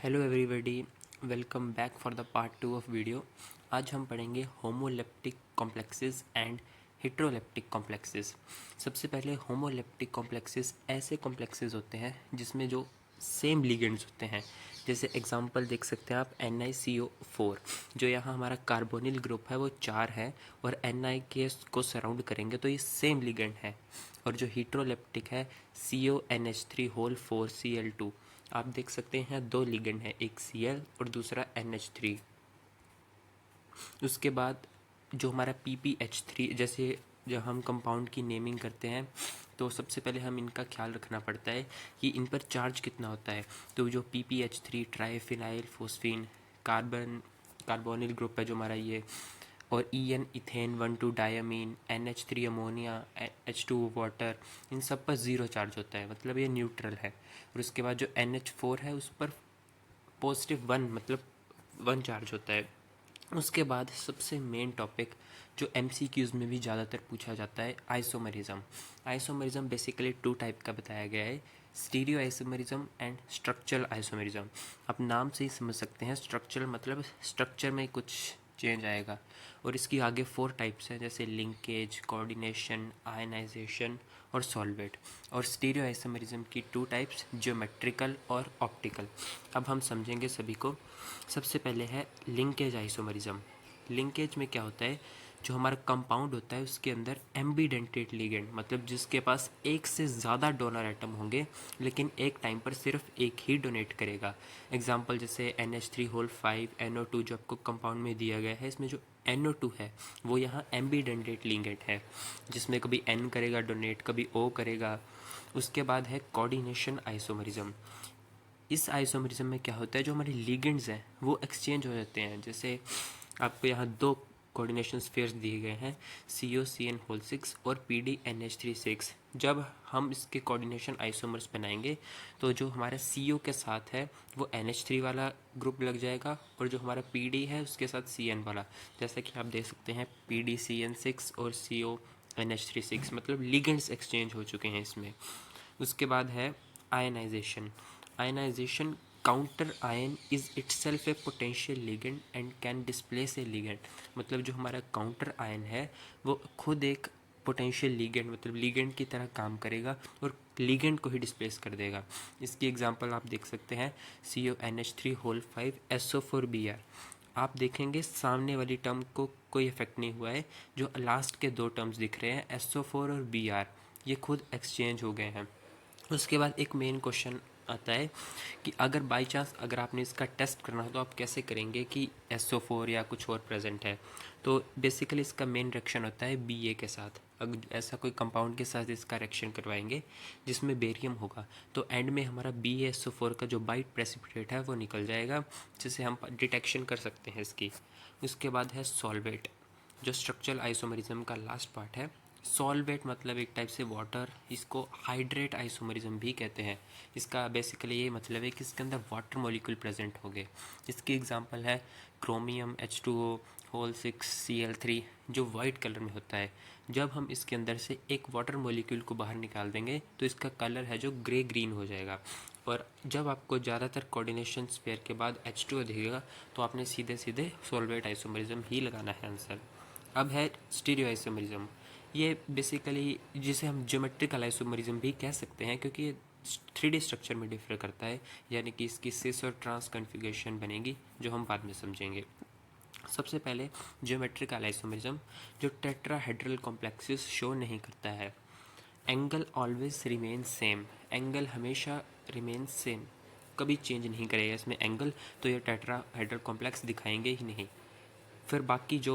Hello everybody, welcome back for the part 2 of video. आज हम पढ़ेंगे homoleptic complexes and heteroleptic complexes. सबसे पहले होमोलेप्टिक कॉम्प्लेक्सेस ऐसे कॉम्प्लेक्सेस होते हैं जिसमें जो सेम लिगेंड्स होते हैं। जैसे एग्जांपल देख सकते हैं आप NiCO4, जो यहाँ हमारा कार्बोनिल ग्रुप है वो 4 है और Ni के को सराउंड करेंगे तो ये सेम लिगेंड है। और जो हेट्रोलेप्टिक है CONH3 होल 4Cl2, आप देख सकते हैं दो लिगेंड है, एक Cl और दूसरा NH3। उसके बाद जो हमारा PPH3, जैसे जब हम कंपाउंड की नेमिंग करते हैं तो सबसे पहले हम इनका ख्याल रखना पड़ता है कि इन पर चार्ज कितना होता है। तो जो PPH3 triphenyl phosphine carbonyl group है जो हमारा ये, और EN ethane 1,2 diamine, NH3 ammonia, H2 water, इन सब पर ज़ीरो चार्ज होता है, मतलब ये न्यूट्रल है। और उसके बाद जो NH4 है उस पर +1 मतलब 1 चार्ज होता है। उसके बाद सबसे मेन टॉपिक जो MCQs में भी ज़्यादातर पूछा जाता है, आइसोमरिज्म। आइसोमरिज्म बेसिकली 2 टाइप का बताया गया है, stereo isomerism and structural isomerism. आप नाम से ही समझ सकते हैं, स्ट्रक्चरल मतलब स्ट्रक्चर में कुछ चेंज आएगा। और इसकी आगे 4 टाइप्स हैं, जैसे लिंकेज, कोऑर्डिनेशन, आयनाइजेशन और सॉल्वेट। और स्टीरियो आइसोमरिज्म की 2 टाइप्स, ज्योमेट्रिकल और ऑप्टिकल। अब हम समझेंगे सभी को। सबसे पहले है लिंकेज आइसोमरिज्म। लिंकेज में क्या होता है, जो हमारा कंपाउंड होता है उसके अंदर एम्बीडेंटेड लिगेंड, मतलब जिसके पास एक से ज़्यादा डोनर एटम होंगे लेकिन एक टाइम पर सिर्फ एक ही डोनेट करेगा। एग्जांपल जैसे NH3 होल 5 NO2 जो आपको कंपाउंड में दिया गया है, इसमें जो NO2 है वो यहाँ एम्बीडेंटेड लिगेंड है, जिसमें कभी N करेगा डोनेट, कभी O करेगा। उसके बाद है कोऑर्डिनेशन आइसोमरिज्म। इस आइसोमरिज्म में क्या होता है, जो हमारे लिगेंड्स हैं वो एक्सचेंज हो जाते हैं। जैसे आपको यहाँ 2 कोऑर्डिनेशन स्फीयर्स दिए गए हैं, COCN होल 6 और PDNH3 6। जब हम इसके कोऑर्डिनेशन आइसोमर्स बनाएंगे तो जो हमारा CO के साथ है वो NH3 वाला ग्रुप लग जाएगा, और जो हमारा PD है उसके साथ CN वाला। जैसा कि आप देख सकते हैं PDCN6 और CONH3 6, मतलब लिगेंड्स एक्सचेंज हो चुके हैं इसमें। उसके बाद है ionization. Ionization, counter ion is itself a potential ligand and can displace a ligand. मतलब जो हमारा काउंटर आयन है वो खुद एक पोटेंशियल लिगेंड मतलब लिगेंड की तरह काम करेगा और लिगेंड को ही डिस्प्लेस कर देगा। इसकी एग्जांपल आप देख सकते हैं CONH3 होल 5 SO4Br। आप देखेंगे सामने वाली टर्म को कोई इफेक्ट नहीं हुआ है, जो लास्ट के 2 टर्म्स दिख रहे हैं SO4 और Br, ये खुद एक्सचेंज हो गए हैं। उसके बाद एक मेन क्वेश्चन आता है कि अगर बाई चांस अगर आपने इसका टेस्ट करना हो तो आप कैसे करेंगे कि SO4 या कुछ और प्रेजेंट है। तो बेसिकली इसका मेन रिएक्शन होता है Ba के साथ। अगर ऐसा कोई कंपाउंड के साथ इसका रिएक्शन करवाएंगे जिसमें बेरियम होगा तो एंड में हमारा BaSO4 का जो बाइट प्रेसिपिटेट है वो निकल जाएगा, जिससे हम डिटेक्शन कर सकते हैं इसकी। उसके बाद है सॉल्वेट, जो स्ट्रक्चरल आइसोमरिज्म का लास्ट पार्ट है। सॉल्वेट मतलब एक टाइप से वाटर, इसको हाइड्रेट आइसोमरिज्म भी कहते हैं। इसका बेसिकली ये मतलब है कि इसके अंदर वाटर मॉलिक्यूल प्रेजेंट होंगे। इसकी एग्जांपल है क्रोमियम H2O होल 6Cl3, जो वाइट कलर में होता है। जब हम इसके अंदर से एक वाटर मॉलिक्यूल को बाहर निकाल देंगे तो इसका कलर है जो ग्रे ग्रीन हो जाएगा। और जब आपको ज़्यादातर कोऑर्डिनेशन स्पेयर के बाद H2O दिखेगा तो आपने सीधे सीधे सॉल्वेट आइसोमरिज्म ही लगाना है आंसर। अब है स्टीरियो आइसोमरिज्म। ये बेसिकली जिसे हम ज्योमेट्रिकल आइसोमरिज्म भी कह सकते हैं, क्योंकि ये 3D स्ट्रक्चर में डिफर करता है, यानी कि इसकी सिस और ट्रांस कन्फिगरेशन बनेगी, जो हम बाद में समझेंगे। सबसे पहले ज्योमेट्रिकल आइसोमरिज्म, जो टेट्राहेड्रल कॉम्प्लेक्सेस शो नहीं करता है। Angle always remain same, angle हमेशा रिमेन सेम, कभी चेंज नहीं करेगा इसमें एंगल, तो ये टेट्राहेड्रल कॉम्प्लेक्स दिखाएंगे ही नहीं। फिर बाकी जो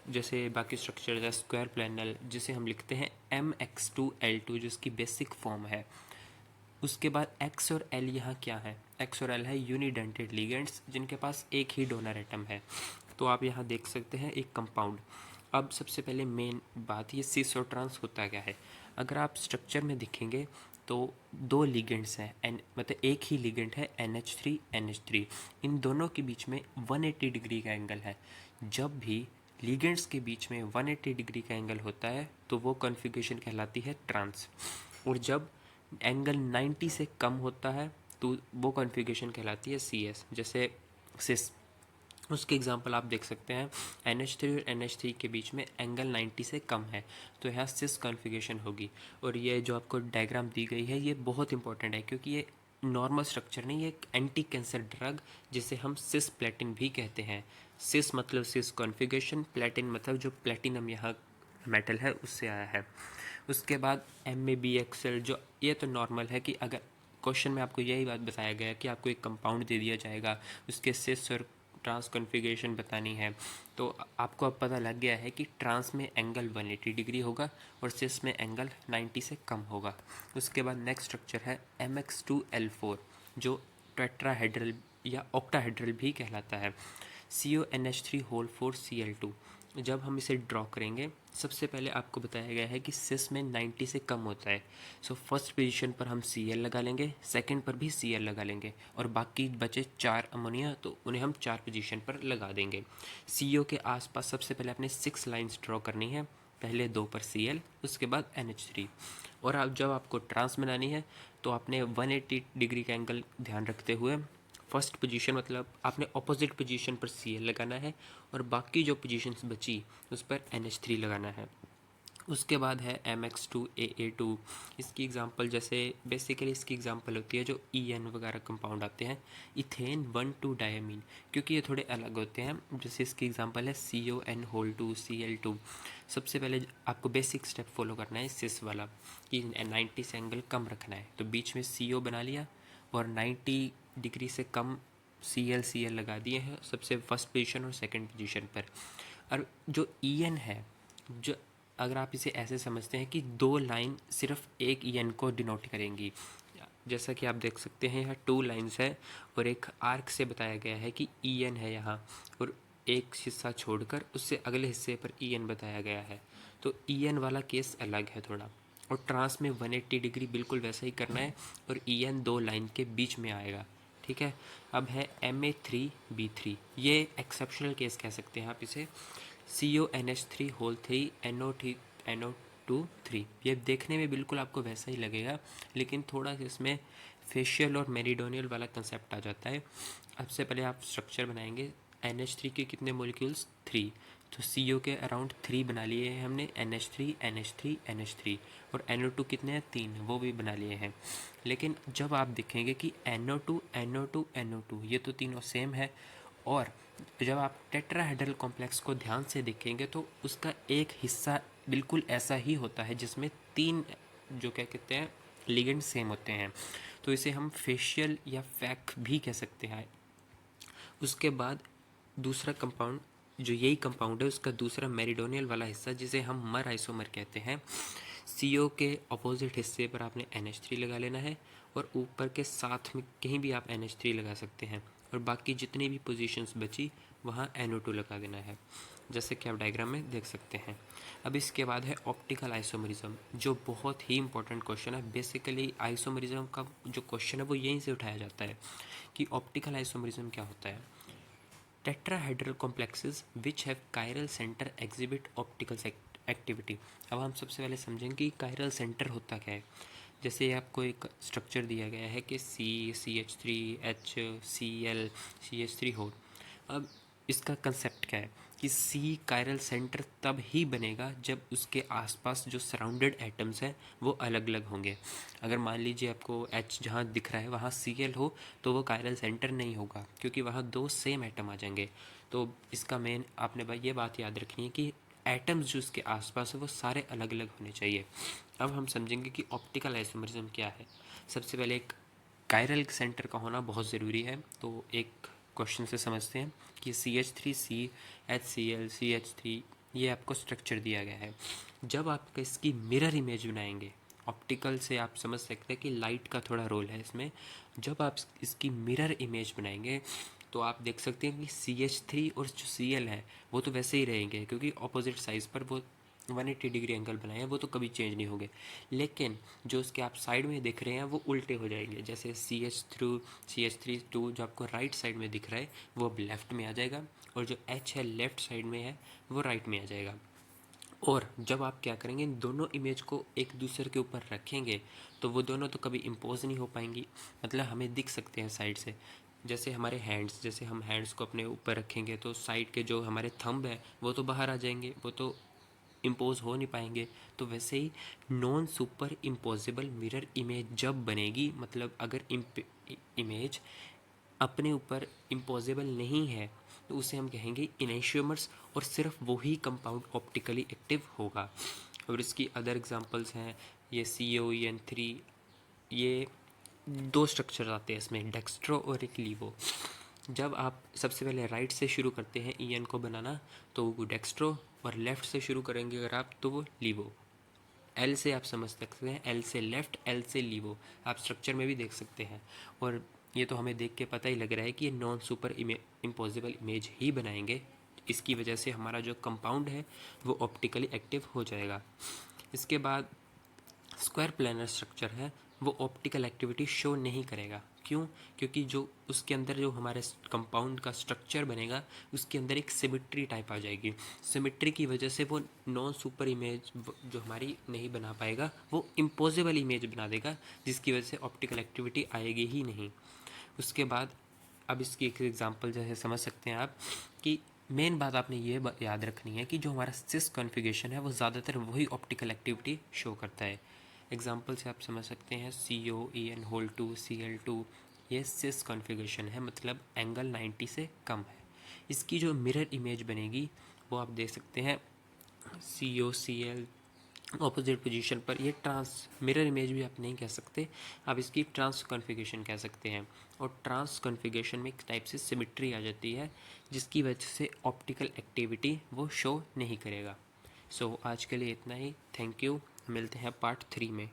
जैसे बाकी स्ट्रक्चर है स्क्वायर प्लेनल, जिसे हम लिखते हैं MX2L2, जो इसकी बेसिक फॉर्म है। उसके बाद X और L यहाँ क्या है, X और L है यूनिडेंटेड लिगेंड्स जिनके पास एक ही डोनर एटम है। तो आप यहाँ देख सकते हैं एक कंपाउंड। अब सबसे पहले मेन बात, ये सिस और ट्रांस होता क्या है। अगर आप स्ट्रक्चर में देखेंगे तो 2 लिगेंड्स हैं, मतलब एक ही लिगेंड है NH3 NH3, इन दोनों के बीच में 180 डिग्री का एंगल है। जब भी लिगेंड्स के बीच में 180 डिग्री का एंगल होता है तो वो कॉन्फ़िगरेशन कहलाती है ट्रांस। और जब एंगल 90 से कम होता है तो वो कॉन्फ़िगरेशन कहलाती है CS। जैसे सिस, उसके एग्जांपल आप देख सकते हैं, NH3 और NH3 के बीच में एंगल 90 से कम है, तो यहाँ सिस कॉन्फ़िगरेशन होगी। और ये जो आपको डायग्राम दी गई है ये बहुत इंपॉर्टेंट है, क्योंकि ये नॉर्मल स्ट्रक्चर नहीं, ये एक एंटी कैंसर ड्रग जिसे हम सिस प्लेटिन भी कहते हैं। सिस मतलब सिस कॉन्फ़िगरेशन, प्लेटिन मतलब जो प्लेटिनम यहाँ मेटल है उससे आया है। उसके बाद MABXL, जो ये तो नॉर्मल है कि अगर क्वेश्चन में आपको यही बात बताया गया है कि आपको एक कंपाउंड दे दिया जाएगा, उसके सिस और ट्रांस कॉन्फ़िगरेशन बतानी है, तो आपको अब पता लग गया है कि ट्रांस में एंगल 180 डिग्री होगा और सिस में एंगल 90 से कम होगा। उसके बाद नेक्स्ट स्ट्रक्चर है MX2L4, जो टेट्राहेड्रल या ऑक्टाहेड्रल भी कहलाता है। CONH3 4Cl2। जब हम इसे ड्रॉ करेंगे, सबसे पहले आपको बताया गया है कि सिस में 90 से कम होता है। सो फर्स्ट पोजीशन पर हम Cl लगा लेंगे, सेकंड पर भी Cl लगा लेंगे, और बाकी बचे 4 अमोनिया तो उन्हें हम 4 पोजीशन पर लगा देंगे। CO के आसपास सबसे पहले अपने 6 लाइंस ड्रॉ करनी है, पहले 2 पर Cl, उसके बाद NH3। और अब जब आपको ट्रांस बनानी है तो आपने 180 डिग्री का एंगल ध्यान रखते हुए फर्स्ट पोजीशन मतलब आपने ऑपोजिट पोजीशन पर Cl लगाना है, और बाकी जो पोजीशंस बची उस पर NH3 लगाना है। उसके बाद है MX2AA2। इसकी एग्जांपल, जैसे बेसिकली इसकी एग्जांपल होती है जो EN वगैरह कंपाउंड आते हैं, इथेन 1,2 डायमीन, क्योंकि ये थोड़े अलग होते हैं। जैसे इसकी एग्जांपल है CON2Cl2। सबसे पहले आपको बेसिक स्टेप फॉलो करना है सिस वाला, कि 90 से एंगल कम रखना है, तो बीच में CO बना लिया और 90 डिग्री से कम Cl लगा दिए हैं सबसे फर्स्ट पोजीशन और सेकंड पोजीशन पर। और जो EN है, जो अगर आप इसे ऐसे समझते हैं कि 2 लाइन सिर्फ एक EN को डिनोट करेंगी, जैसा कि आप देख सकते हैं यहाँ 2 लाइन्स है और एक आर्क से बताया गया है कि EN है यहाँ, और एक हिस्सा छोड़कर उससे अगले हिस्से पर EN बताया गया है। तो EN वाला केस अलग है थोड़ा, और ट्रांस में 180 डिग्री बिल्कुल वैसा ही करना है, और EN 2 लाइन के बीच में आएगा। ठीक है। अब है Ma3B3, ये एक्सेप्शनल केस कह सकते हैं आप इसे। CONH3 NO2 3। ये देखने में बिल्कुल आपको वैसा ही लगेगा, लेकिन थोड़ा सा इसमें फेशियल और मेरिडोनियल वाला कंसेप्ट आ जाता है। सबसे पहले आप स्ट्रक्चर बनाएंगे। NH3 के कितने मोलिक्यूल्स? 3, तो CO के अराउंड 3 बना लिए हैं हमने, NH3 NH3 NH3, और NO2 कितने हैं? 3, वो भी बना लिए हैं। लेकिन जब आप देखेंगे कि NO2 NO2 NO2 ये तो तीनों सेम है, और जब आप टेट्राहेड्रल कॉम्प्लेक्स को ध्यान से देखेंगे तो उसका एक हिस्सा बिल्कुल ऐसा ही होता है जिसमें 3 जो क्या कहते हैं लिगेंड सेम होते हैं, तो इसे हम फेशियल या फैक भी कह सकते हैं। उसके बाद दूसरा कंपाउंड, जो यही कंपाउंड है उसका दूसरा मेरिडोनियल वाला हिस्सा जिसे हम मर आइसोमर कहते हैं। CO के अपोजिट हिस्से पर आपने NH3 लगा लेना है, और ऊपर के साथ में कहीं भी आप NH3 लगा सकते हैं, और बाकी जितनी भी पोजीशंस बची वहाँ NO2 लगा देना है, जैसे कि आप डायग्राम में देख सकते हैं। अब इसके बाद है ऑप्टिकल आइसोमरिज्म, जो बहुत ही इंपॉर्टेंट क्वेश्चन है। बेसिकली आइसोमरिज्म का जो क्वेश्चन है वो यहीं से उठाया जाता है कि ऑप्टिकल आइसोमरिज्म क्या होता है। Tetrahedral complexes which have chiral centre exhibit optical activity. अब हम सबसे पहले समझेंगे कि कायरल सेंटर होता क्या है। जैसे आपको एक स्ट्रक्चर दिया गया है कि CH3H Cl CH3 हो। अब इसका कंसेप्ट क्या है कि C कायरल सेंटर तब ही बनेगा जब उसके आसपास जो सराउंडेड एटम्स हैं वो अलग अलग होंगे। अगर मान लीजिए आपको H जहाँ दिख रहा है वहाँ Cl हो तो वो कायरल सेंटर नहीं होगा, क्योंकि वहाँ 2 सेम एटम आ जाएंगे। तो इसका मेन आपने भाई ये बात याद रखनी है कि एटम्स जो इसके आसपास है वो सारे अलग अलग होने चाहिए। अब हम समझेंगे कि ऑप्टिकल आइसोमरिज्म क्या है। सबसे पहले एक कायरल सेंटर का होना बहुत ज़रूरी है, तो एक क्वेश्चन से समझते हैं कि CH3C HCl CH3, ये आपको स्ट्रक्चर दिया गया है। जब आप इसकी मिरर इमेज बनाएंगे, ऑप्टिकल से आप समझ सकते हैं कि लाइट का थोड़ा रोल है इसमें। जब आप इसकी मिरर इमेज बनाएंगे तो आप देख सकते हैं कि CH3 और जो Cl है वो तो वैसे ही रहेंगे, क्योंकि अपोजिट साइज़ पर वो 180 डिग्री एंगल बनाए हैं, वो तो कभी चेंज नहीं होंगे। लेकिन जो उसके आप साइड में दिख रहे हैं वो उल्टे हो जाएंगे। जैसे CH3 जो आपको राइट साइड में दिख रहा है वो अब लेफ़्ट में आ जाएगा, और जो H है लेफ़्ट साइड में है वो राइट में आ जाएगा। और जब आप क्या करेंगे, इन दोनों इमेज को एक दूसरे के ऊपर रखेंगे तो वो दोनों तो कभी इम्पोज नहीं हो पाएंगी, मतलब हमें दिख सकते हैं साइड से। जैसे हमारे हैंड्स, जैसे हम हैंड्स को अपने ऊपर रखेंगे तो साइड के जो हमारे थंब है वो तो बाहर आ जाएंगे, वो तो इम्पोज हो नहीं पाएंगे। तो वैसे ही non super impossible mirror image जब बनेगी, मतलब अगर इमेज अपने ऊपर इम्पॉसिबल नहीं है तो उसे हम कहेंगे इनेशियोमर्स, और सिर्फ वही कंपाउंड ऑप्टिकली एक्टिव होगा। और इसकी अदर एग्जांपल्स हैं, ये COEN3, ये दो स्ट्रक्चर आते हैं इसमें, डेक्स्ट्रो और एक लीवो। जब आप सबसे पहले राइट से शुरू करते हैं EN को बनाना तो वो डेक्स्ट्रो, और लेफ़्ट से शुरू करेंगे अगर आप तो वो लीवो। L से आप समझ सकते हैं, L से लेफ़्ट, L से लीवो, आप स्ट्रक्चर में भी देख सकते हैं। और ये तो हमें देख के पता ही लग रहा है कि ये नॉन सुपर इम्पॉसिबल इमेज ही बनाएंगे। इसकी वजह से हमारा जो कंपाउंड है वो ऑप्टिकली एक्टिव हो जाएगा। इसके बाद स्क्वायर प्लानर स्ट्रक्चर है, वो ऑप्टिकल एक्टिविटी शो नहीं करेगा। क्यों? क्योंकि जो उसके अंदर जो हमारे कंपाउंड का स्ट्रक्चर बनेगा उसके अंदर एक सिमिट्री टाइप आ जाएगी। सिमिट्री की वजह से वो नॉन सुपर इमेज जो हमारी नहीं बना पाएगा, वो इम्पॉसिबल इमेज बना देगा, जिसकी वजह से ऑप्टिकल एक्टिविटी आएगी ही नहीं। उसके बाद अब इसकी एक एग्जांपल जैसे समझ सकते हैं आप कि मेन बात आपने ये याद रखनी है कि जो हमारा सिस कॉन्फ़िगरेशन है वो ज़्यादातर वही ऑप्टिकल एक्टिविटी शो करता है। एग्जांपल से आप समझ सकते हैं COEN2 CL2, ये सिस कॉन्फ़िगरेशन है, मतलब एंगल 90 से कम है। इसकी जो मिरर इमेज बनेगी वो आप देख सकते हैं COCL ऑपोजिट पोजीशन पर। ये ट्रांस मिरर इमेज भी आप नहीं कह सकते, आप इसकी ट्रांस कॉन्फ़िगरेशन कह सकते हैं। और ट्रांस कॉन्फ़िगरेशन में एक टाइप से सिमिट्री आ जाती है जिसकी वजह से ऑप्टिकल एक्टिविटी वो शो नहीं करेगा। सो आज के लिए इतना ही, थैंक यू, मिलते हैं पार्ट 3 में।